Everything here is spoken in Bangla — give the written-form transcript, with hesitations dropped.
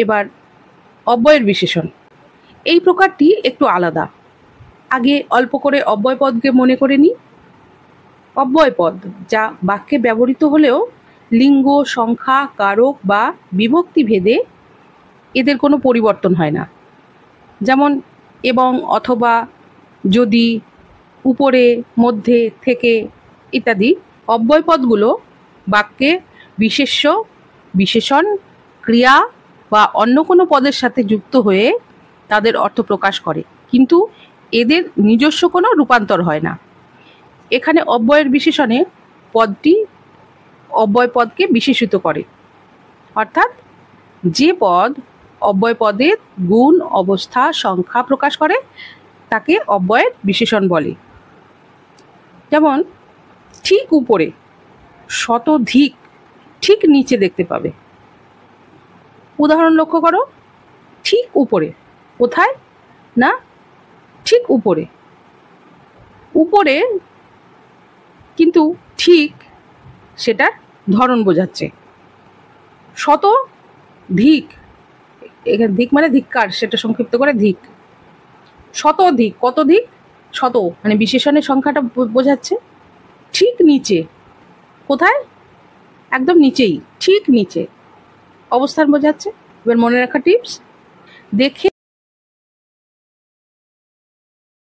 এবার অব্যয়ের বিশেষণ, এই প্রকারটি একটু আলাদা। আগে অল্প করে অব্যয়পদকে মনে করে নিই। অব্যয়পদ যা বাক্যে ব্যবহৃত হলেও লিঙ্গ, সংখ্যা, কারক বা বিভক্তি ভেদে এদের কোনো পরিবর্তন হয় না। যেমন এবং, অথবা, যদি, উপরে, মধ্যে, থেকে ইত্যাদি অব্যয়পদগুলো বাক্যে বিশেষ্য, বিশেষণ, ক্রিয়া বা অন্য কোনো পদের সাথে যুক্ত হয়ে তাদের অর্থ প্রকাশ করে, কিন্তু এদের নিজস্ব কোনো রূপান্তর হয় না। এখানে অব্যয়ের বিশেষণে পদটি অব্যয়পদকে বিশেষিত করে, অর্থাৎ যে পদ অব্যয়পদের গুণ, অবস্থা, সংখ্যা প্রকাশ করে তাকে অব্যয়ের বিশেষণ বলে। যেমন ঠিক উপরে, শতধিক, ঠিক নিচে দেখতে পাবে। উদাহরণ লক্ষ্য করো, ঠিক উপরে, কোথায় না ঠিক উপরে। উপরে কিন্তু ঠিক সেটার ধরন বোঝাচ্ছে। শতধিক, এখানে ধিক মানে ধিক্কার, সেটা সংক্ষিপ্ত করে ধিক। শতধিক, কতধিক, শত মানে বিশেষণের সংখ্যাটা বোঝাচ্ছে। ঠিক নিচে, কোথায়, একদম নিচেই, ঠিক নিচে, অবস্থান বোঝাচ্ছে। এবার মনে রাখা টিপস, দেখে